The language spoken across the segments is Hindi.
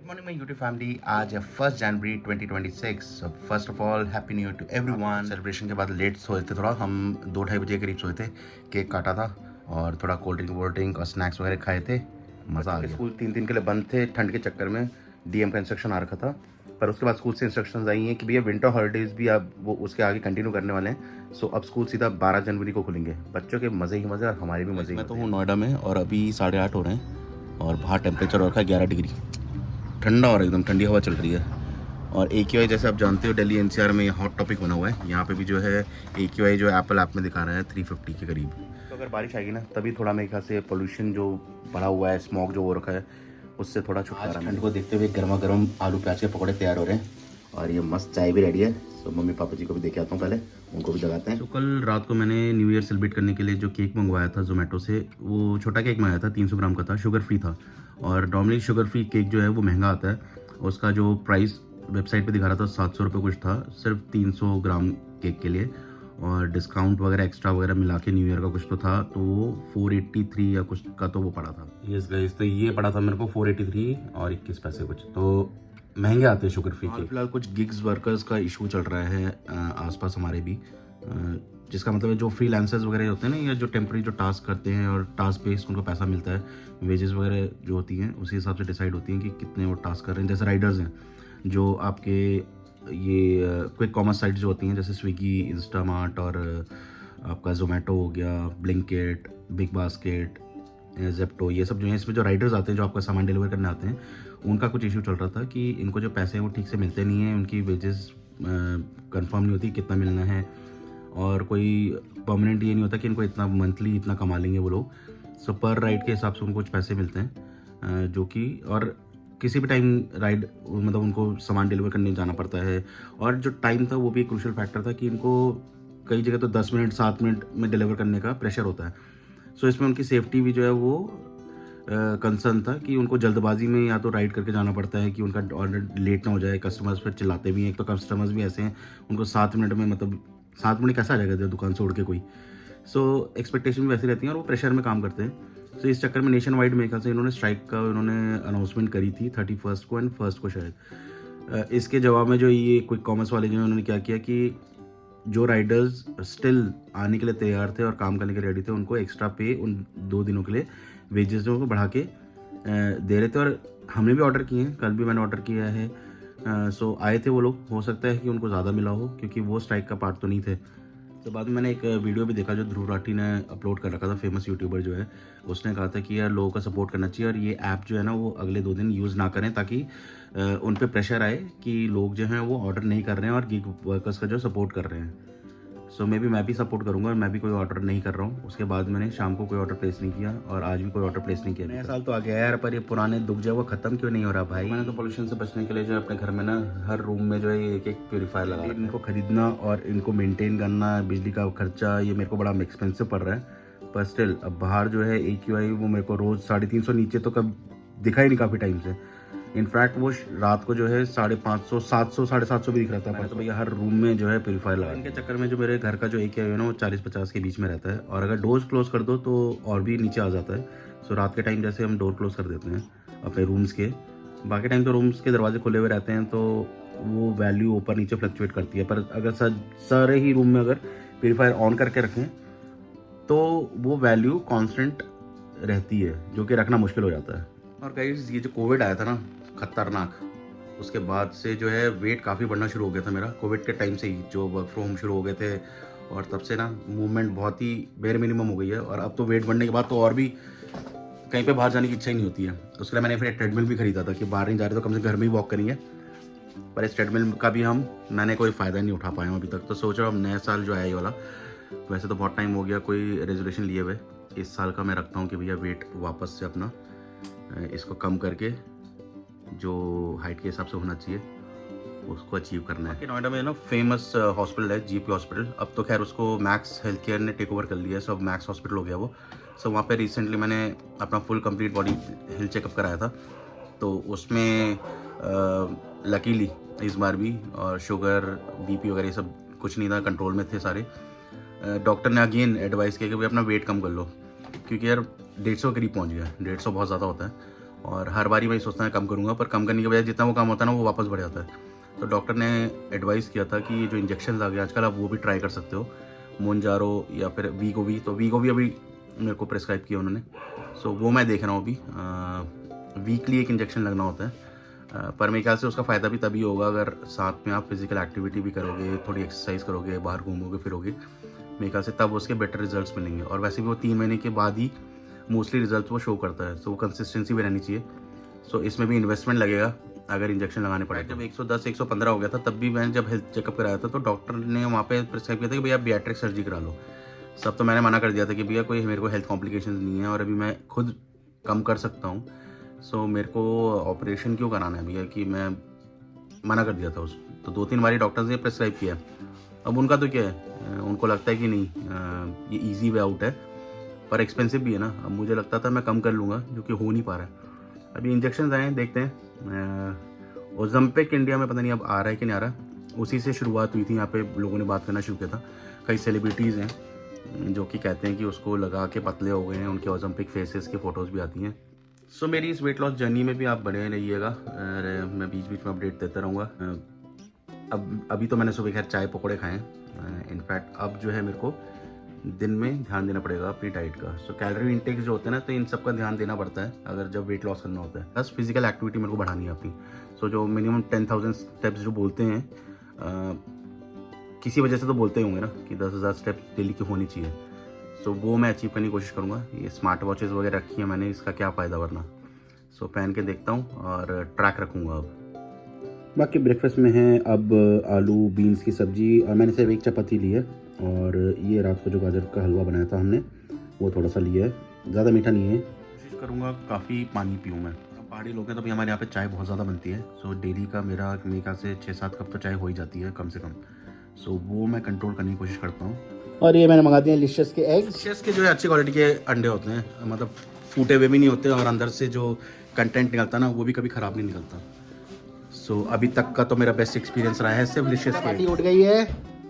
Good morning my YouTube family. आज है 1 जनवरी 2026। First of all happy new year to everyone. Celebration के बाद लेट सोए थे, थोड़ा हम 2-2:30 बजे के करीब सोए थे। केक काटा था और थोड़ा कोल्ड ड्रिंक और स्नैक्स वगैरह खाए थे। मज़ा आ गया। स्कूल 3 दिन के लिए बंद थे ठंड के चक्कर में। डीएम का इंस्ट्रक्शन आ रखा था, पर उसके बाद स्कूल से इंस्ट्रक्शंस आई हैं कि भैया विंटर हॉलीडेज़ भी अब वो उसके आगे कंटिन्यू करने वाले हैं। सो अब स्कूल सीधा 12 जनवरी को खुलेंगे। बच्चों के मज़े ही मज़े और हमारे भी मज़े। मैं तो हूँ नोएडा में और अभी 8:30 हो रहे हैं और बाहर टेम्परेचर हो रखा है 11 डिग्री। ठंडा और एकदम ठंडी हवा चल रही है। और AQI जैसे आप जानते हो दिल्ली NCR में हॉट टॉपिक बना हुआ है। यहाँ पे भी जो है AQI जो एप्पल ऐप में दिखा रहा है 350 के करीब। तो अगर बारिश आएगी ना तभी थोड़ा मेरे ख्याल से पोल्यूशन जो बढ़ा हुआ है, स्मॉग जो हो रखा है, उससे थोड़ा छुटकारा। ठंड को देखते हुए गर्मा गर्म आलू प्याज के पकौड़े तैयार हो रहे हैं और ये मस्त चाय भी रेडी है। तो मम्मी पापा जी को भी देके आता हूँ, पहले उनको भी जगाते हैं। तो कल रात को मैंने न्यू ईयर सेलिब्रेट करने के लिए जो केक मंगवाया था जोमेटो से, वो छोटा केक मंगाया था, 300 ग्राम का था, शुगर फ्री था। और नॉर्मली शुगर फ्री केक जो है वो महंगा आता है। उसका जो प्राइस वेबसाइट पे दिखा रहा था 700 रुपये कुछ था, सिर्फ 300 ग्राम केक के लिए। और डिस्काउंट वगैरह एक्स्ट्रा वगैरह मिला के न्यू ईयर का कुछ तो था, तो वो 483 या कुछ का तो वो पड़ा था। यस गाइस, तो ये पड़ा था मेरे को 483 और 21 पैसे कुछ। तो महंगे आते हैं शुगर फ्री केक। फिलहाल कुछ गिग्स वर्कर्स का इशू चल रहा है आसपास हमारे भी, जिसका मतलब है जो फ्रीलांसर्स वगैरह होते हैं ना, या जो टेम्प्रेरी जो टास्क करते हैं और टास्क बेस्ड उनको पैसा मिलता है, वेजेस वगैरह जो होती हैं उसी हिसाब से डिसाइड होती हैं कि कितने वो टास्क कर रहे हैं। जैसे राइडर्स हैं जो आपके ये क्विक कॉमर्स साइट जो होती हैं, जैसे स्विगी, इंस्टामार्ट और आपका जोमेटो हो गया, ब्लिंकिट, बिग बास्केट, जेप्टो, ये सब जो है इसमें जो राइडर्स आते हैं जो आपका सामान डिलीवर करने आते हैं, उनका कुछ इशू चल रहा था कि इनको जो पैसे हैं वो ठीक से मिलते नहीं हैं, उनकी वेजेस कंफर्म नहीं होती कितना मिलना है, और कोई परमानेंट ये नहीं होता कि इनको इतना मंथली इतना कमा लेंगे वो लोग। सो पर राइड के हिसाब से उनको कुछ पैसे मिलते हैं, जो कि और किसी भी टाइम राइड मतलब उनको सामान डिलीवर करने जाना पड़ता है। और जो टाइम था वो भी एक क्रूशियल फैक्टर था कि इनको कई जगह तो 10 मिनट 7 मिनट में डिलीवर करने का प्रेशर होता है। सो इसमें उनकी सेफ्टी भी जो है वो कंसर्न था कि उनको जल्दबाजी में या तो राइड करके जाना पड़ता है कि उनका ऑर्डर लेट ना हो जाए। कस्टमर्स फिर चिल्लाते भी हैं, एक तो कस्टमर्स भी ऐसे हैं, उनको 7 मिनट में, मतलब 7 मिनट कैसा आ जाएगा दुकान से उड़ के कोई। सो एक्सपेक्टेशन भी वैसी रहती हैं और वो प्रेशर में काम करते हैं। सो इस चक्कर में नेशन वाइड मेरे ख्याल से इन्होंने स्ट्राइक का इन्होंने अनाउंसमेंट करी थी 31 को एंड 1 को शायद। इसके जवाब में जो ये क्विक कॉमर्स वाले जो हैं उन्होंने क्या किया कि जो राइडर्स स्टिल आने के लिए तैयार थे और काम करने के रेडी थे, उनको एक्स्ट्रा पे उन 2 दिनों के लिए वेजेस को बढ़ा के दे रहे थे। और हमने भी ऑर्डर किए हैं, कल भी मैंने ऑर्डर किया है। सो आए थे वो लोग, हो सकता है कि उनको ज़्यादा मिला हो क्योंकि वो स्ट्राइक का पार्ट तो नहीं थे। तो बाद में मैंने एक वीडियो भी देखा जो ध्रुव राठी ने अपलोड कर रखा था, फेमस यूट्यूबर जो है, उसने कहा था कि यार लोगों का सपोर्ट करना चाहिए और ये ऐप जो है ना वो अगले 2 दिन यूज़ ना करें, ताकि उन पे प्रेशर आए कि लोग जो हैं वो ऑर्डर नहीं कर रहे हैं और गिग वर्कर्स का जो सपोर्ट कर रहे हैं। सो मैं भी सपोर्ट करूंगा और मैं भी कोई ऑर्डर नहीं कर रहा हूँ। उसके बाद मैंने शाम को कोई ऑर्डर प्लेस नहीं किया और आज भी कोई ऑर्डर प्लेस नहीं किया। नया साल तो आ गया यार, पर ये पुराने दुख जो है वो खत्म क्यों नहीं हो रहा भाई। मैंने तो पोल्यूशन से बचने के लिए जो है अपने घर में ना हर रूम में जो है एक प्योरीफायर लगा। इनको खरीदना और इनको मेनटेन करना, बिजली का खर्चा, ये मेरे को बड़ा एक्सपेंसिव पड़ रहा है। पर स्टिल अब बाहर जो है AQI वो मेरे को रोज़ 350 नीचे तो कब दिखा ही नहीं काफ़ी टाइम से। इनफैक्ट वो रात को जो है 550, 700, 750 भी दिख रहा था। तो भैया हर रूम में जो है प्योरीफायर लगा। इनके चक्कर में जो मेरे घर का जो AQI है ना वो 40-50 के बीच में रहता है, और अगर डोर्स क्लोज कर दो तो और भी नीचे आ जाता है। सो रात के टाइम जैसे हम डोर क्लोज कर देते हैं अपने रूम्स के, बाकी टाइम तो रूम्स के दरवाजे खुले हुए रहते हैं, तो वो वैल्यू ऊपर नीचे फ्लक्चुएट करती है। पर अगर सारे ही रूम में अगर प्योरीफायर ऑन करके रखें तो वो वैल्यू कांस्टेंट रहती है, जो कि रखना मुश्किल हो जाता है। और गाइस ये जो कोविड आया था ना खतरनाक, उसके बाद से जो है वेट काफ़ी बढ़ना शुरू हो गया था मेरा। कोविड के टाइम से ही जो वर्क फ्रॉम होम शुरू हो गए थे, और तब से ना मूवमेंट बहुत ही बेयर मिनिमम हो गई है। और अब तो वेट बढ़ने के बाद तो और भी कहीं पे बाहर जाने की इच्छा ही नहीं होती है। उसके लिए मैंने फिर एक ट्रेडमिल भी खरीदा था कि बाहर नहीं जा रहे तो कम से कम घर में ही वॉक करेंगे। पर इस ट्रेडमिल का भी मैंने कोई फ़ायदा नहीं उठा पाया हूँ अभी तक। तो सोच रहा हूँ नया साल जो है ये वाला, वैसे तो बहुत टाइम हो गया कोई रेजोल्यूशन लिए हुए, इस साल का मैं रखता हूँ कि भैया वेट वापस से अपना इसको कम करके जो हाइट के हिसाब से होना चाहिए उसको अचीव करना है। नोएडा में ना फेमस हॉस्पिटल है GP हॉस्पिटल। अब तो खैर उसको मैक्स हेल्थ केयर ने टेक ओवर कर लिया है, सब मैक्स हॉस्पिटल हो गया वो। सो वहाँ पे रिसेंटली मैंने अपना full complete body health checkup कराया था, तो उसमें लकीली इस बार भी और शुगर BP वगैरह ये सब कुछ नहीं था, कंट्रोल में थे सारे। डॉक्टर ने अगेन एडवाइस किया कि भाई अपना वेट कम कर लो, क्योंकि यार 150 के करीब पहुँच गया। 150 बहुत ज़्यादा होता है। और हर बारी मैं सोचता है कम करूँगा, पर कम करने के बजाय जितना वो कम होता है ना वो वापस बढ़ जाता है। तो डॉक्टर ने एडवाइस किया था कि ये जो इंजेक्शन आ गए आजकल आप वो भी ट्राई कर सकते हो, मोनजारो या फिर वीगोवी। तो वीगोवी अभी मेरे को प्रेस्क्राइब किया उन्होंने, सो वो मैं देख रहा हूँ अभी। वीकली एक इंजेक्शन लगना होता है, पर मेरे ख्याल से उसका फ़ायदा भी तभी होगा अगर साथ में आप फिजिकल एक्टिविटी भी करोगे, थोड़ी एक्सरसाइज करोगे, बाहर घूमोगे फिरोगे, मेरे ख्याल से तब उसके बेटर रिजल्ट्स मिलेंगे। और वैसे भी वो 3 महीने के बाद ही मोस्टली रिजल्ट वो शो करता है, सो वो कंसिस्टेंसी भी रहनी चाहिए। सो इसमें भी इन्वेस्टमेंट लगेगा अगर इंजेक्शन लगाने पड़े। जब 110 115 हो गया था तब भी मैंने जब हेल्थ चेकअप कराया था तो डॉक्टर ने वहाँ पे प्रिस्क्राइब किया था कि भैया बैट्रिक सर्जरी करा लो। सब तो मैंने मना कर दिया था कि भैया कोई मेरे को हेल्थ कॉम्प्लिकेशंस नहीं है और अभी मैं खुद कम कर सकता हूँ, सो मेरे को ऑपरेशन क्यों कराना है भैया, कि मैं मना कर दिया था उस। तो 2-3 बारी डॉक्टर्स ने प्रिस्क्राइब किया। अब उनका तो क्या है, उनको लगता है कि नहीं ये इजी वे आउट है, पर एक्सपेंसिव भी है ना। अब मुझे लगता था मैं कम कर लूँगा, जो कि हो नहीं पा रहा है। अभी इंजेक्शन आए हैं, देखते हैं। ओज़म्पिक इंडिया में पता नहीं अब आ रहा है कि नहीं आ रहा, उसी से शुरुआत हुई थी। यहाँ पे लोगों ने बात करना शुरू किया था। कई सेलिब्रिटीज़ हैं जो कि कहते हैं कि उसको लगा के पतले हो गए हैं, उनके ओज़म्पिक फेसेस की फ़ोटोज़ भी आती हैं। सो मेरी इस वेट लॉस जर्नी में भी आप बने रहिएगा, मैं बीच बीच में अपडेट देता रहूँगा। अब अभी तो मैंने सुबह खैर चाय पकौड़े खाए हैं। इनफैक्ट अब जो है मेरे को दिन में ध्यान देना पड़ेगा अपनी डाइट का। सो कैलोरी इंटेक जो होता है ना, तो इन सब का ध्यान देना पड़ता है अगर जब वेट लॉस करना होता है। प्लस फिजिकल एक्टिविटी मेरे को बढ़ानी है अपनी। सो जो मिनिमम 10,000 स्टेप्स जो बोलते हैं, किसी वजह से तो बोलते ही होंगे ना कि 10,000 स्टेप्स डेली की होनी चाहिए। सो वो मैं अचीव करने की कोशिश करूँगा। ये स्मार्ट वॉचेस वगैरह रखी है मैंने, इसका क्या फ़ायदा वरना। सो पहन के देखता हूँ और ट्रैक रखूँगा। अब बाकी ब्रेकफास्ट में है अब आलू बीन्स की सब्ज़ी, और मैंने सिर्फ एक चपाती ली है। और ये रात को जो गाजर का हलवा बनाया था हमने वो थोड़ा सा लिया है, ज़्यादा मीठा नहीं है। कोशिश करूँगा काफ़ी पानी पीऊँ मैं। अब पहाड़ी लोग हैं तो भी हमारे यहाँ पे चाय बहुत ज़्यादा बनती है। सो डेली का मेरे ख्याल से 6-7 कप तो चाय हो ही जाती है कम से कम। सो वो मैं कंट्रोल करने की कोशिश करता हूँ। और ये मैंने मंगा दिए लिशियस के एग्स। लिशियस के जो है अच्छी क्वालिटी के अंडे होते हैं, मतलब फूटे हुए भी नहीं होते, और अंदर से जो कंटेंट निकलता है ना वो भी कभी ख़राब नहीं निकलता। सो अभी तक का तो मेरा बेस्ट एक्सपीरियंस रहा है सिर्फ लिशियस। पार्टी उठ गई है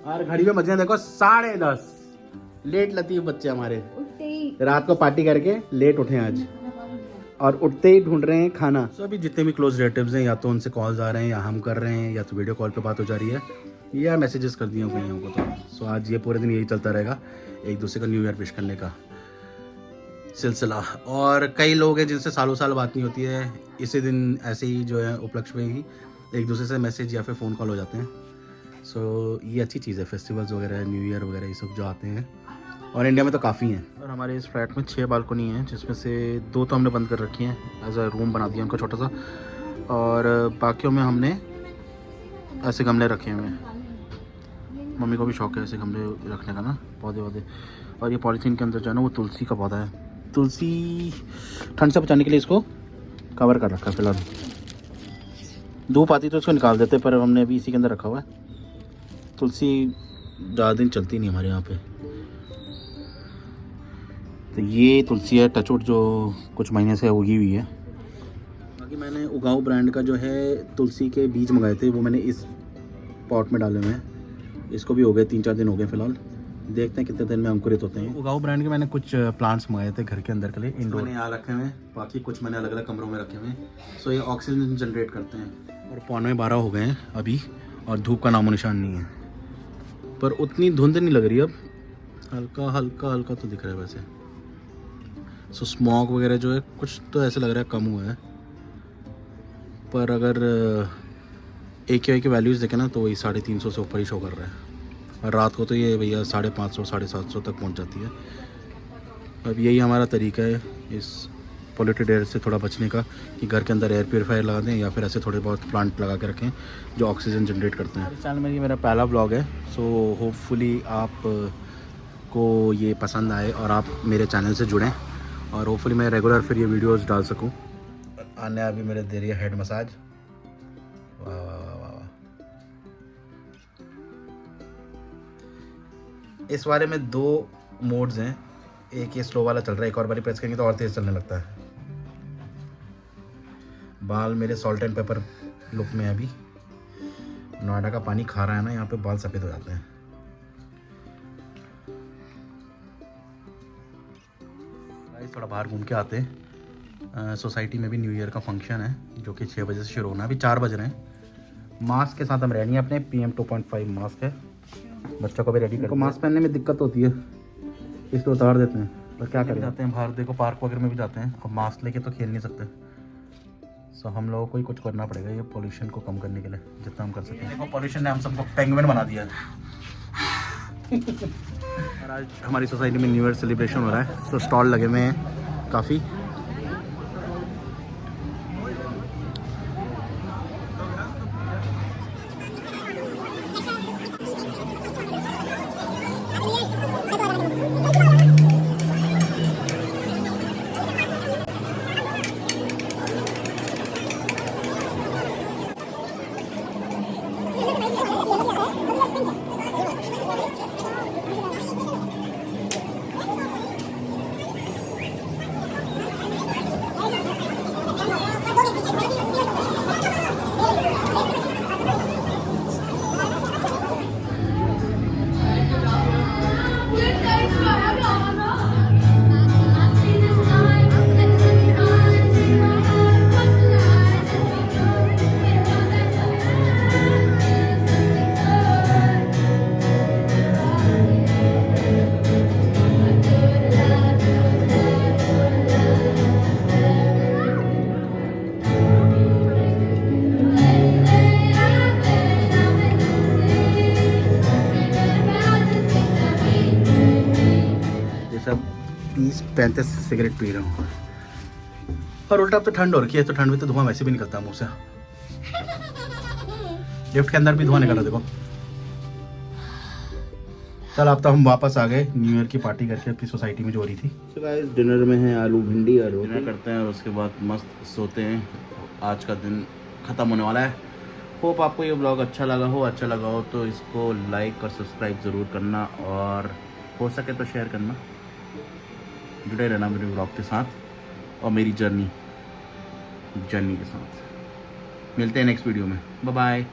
और घड़ी में बजे देखो 10:30। लेट लतीफ बच्चे हमारे रात को पार्टी करके लेट उठे आज, और उठते ही ढूंढ रहे हैं खाना। सो अभी जितने भी क्लोज रिलेटिव्स हैं, या तो उनसे कॉल्स आ रहे हैं, या हम कर रहे हैं, या तो वीडियो कॉल पे बात हो जा रही है, या मैसेजेस कर दिए कईयों को। तो सो आज ये पूरे दिन यही चलता रहेगा, एक दूसरे का न्यू ईयर विश करने का सिलसिला। और कई लोग हैं जिनसे सालों साल बात नहीं होती है, इसी दिन ऐसे ही जो है उपलक्ष्य में ही एक दूसरे से मैसेज या फिर फ़ोन कॉल हो जाते हैं। सो ये अच्छी चीज़ है, फेस्टिवल्स वगैरह, न्यू ईयर वगैरह ये सब जो आते हैं, और इंडिया में तो काफ़ी हैं। और हमारे इस फ्लैट में 6 बालकनी हैं, जिसमें से 2 तो हमने बंद कर रखी हैं, एज अ रूम बना दिया उनका छोटा सा, और बाकियों में हमने ऐसे गमले रखे हुए हैं। मम्मी को भी शौक है ऐसे गमले रखने का ना, पौधे वौधे। और ये पॉलीथीन के अंदर जो है ना वो तुलसी का पौधा है। तुलसी ठंड से बचाने के लिए इसको कवर कर रखा है फिलहाल। धूप आती तो इसको निकाल देते, पर हमने अभी इसी के अंदर रखा हुआ है। तुलसी ज़्यादा दिन चलती नहीं हमारे यहाँ पे। तो ये तुलसी है टचवुड, जो कुछ महीने से उगी हुई है। बाकी मैंने उगाऊ ब्रांड का जो है तुलसी के बीज मंगाए थे, वो मैंने इस पॉट में डाले हुए हैं। इसको भी हो गए 3-4 दिन हो गए फिलहाल, देखते हैं कितने दिन में अंकुरित होते हैं। उगाऊ ब्रांड के मैंने कुछ प्लांट्स मंगाए थे घर के अंदर के लिए, इंडोर। मैंने यहाँ रखे हुए हैं, बाकी कुछ मैंने अलग अलग कमरों में रखे हुए हैं। सो ये ऑक्सीजन जनरेट करते हैं। और 11:15 हो गए हैं अभी, और धूप का नामो निशान नहीं है, पर उतनी धुंध नहीं लग रही अब, हल्का हल्का हल्का तो दिख रहा है वैसे। सो स्मॉग वगैरह जो है कुछ तो ऐसे लग रहा है कम हुआ है, पर अगर AQI के वैल्यूज़ देखें ना तो वही 350 से ऊपर ही शो कर रहा है। और रात को तो ये भैया 550 750 तक पहुंच जाती है। अब यही हमारा तरीका है इस पॉल्यूटेड एयर से थोड़ा बचने का, कि घर के अंदर एयर प्योरीफायर लगा दें, या फिर ऐसे थोड़े बहुत प्लांट लगा के रखें जो ऑक्सीजन जनरेट करते हैं। इस चैनल में ये मेरा पहला ब्लॉग है, सो होपफुली आप को ये पसंद आए और आप मेरे चैनल से जुड़ें, और होपफुली मैं रेगुलर फिर ये वीडियोस डाल सकूं। आने अभी मेरे दे रही है हेड मसाज। वाह वाह वाह वाह। इस वाले में 2 मोड्स हैं, एक ये स्लो वाला चल रहा है, एक और बारी प्रेस करेंगे तो और तेज़ चलने लगता है। बाल मेरे सॉल्ट एंड पेपर लुक में अभी नोएडा का पानी खा रहा है ना, यहाँ पे बाल सफ़ेद हो जाते हैं। थोड़ा बाहर घूम के आते हैं, सोसाइटी में भी न्यू ईयर का फंक्शन है जो कि 6 बजे से शुरू होना है। अभी 4 बज रहे हैं। मास्क के साथ हम रहनी है अपने PM 2.5 मास्क है। बच्चों को भी रेडी करके मास्क पहनने में दिक्कत होती है इसलिए उतार देते हैं, पर क्या करें, जाते हैं बाहर, देखो पार्क वगैरह में भी जाते हैं। अब मास्क लेके तो खेल नहीं सकते, सो हम लोगों को ही कुछ करना पड़ेगा ये पोल्यूशन को कम करने के लिए जितना हम कर सकें। देखो पोल्यूशन ने हम सबको पेंगुइन बना दिया है। और आज हमारी सोसाइटी में न्यू ईयर सेलिब्रेशन हो रहा है, सो स्टॉल लगे हुए हैं काफ़ी। सब 30-35 सिगरेट पी रहा हूँ और उल्टा अब तो ठंड हो रखी है, तो ठंड में तो धुआं वैसे भी निकलता है मुँह से। लिफ्ट के अंदर भी धुआं निकला देखो। चल अब तो हम वापस आ गए न्यू ईयर की पार्टी करके अपनी सोसाइटी में जो हो रही थी। तो गाइस डिनर में है आलू भिंडी और डिनर करते हैं और उसके बाद मस्त सोते हैं। आज का दिन ख़त्म होने वाला है। होप आपको ये ब्लॉग अच्छा लगा हो तो इसको लाइक और सब्सक्राइब ज़रूर करना और हो सके तो शेयर करना। जुड़े रहना मेरे ब्लॉग के साथ और मेरी जर्नी के साथ। मिलते हैं नेक्स्ट वीडियो में। Bye bye.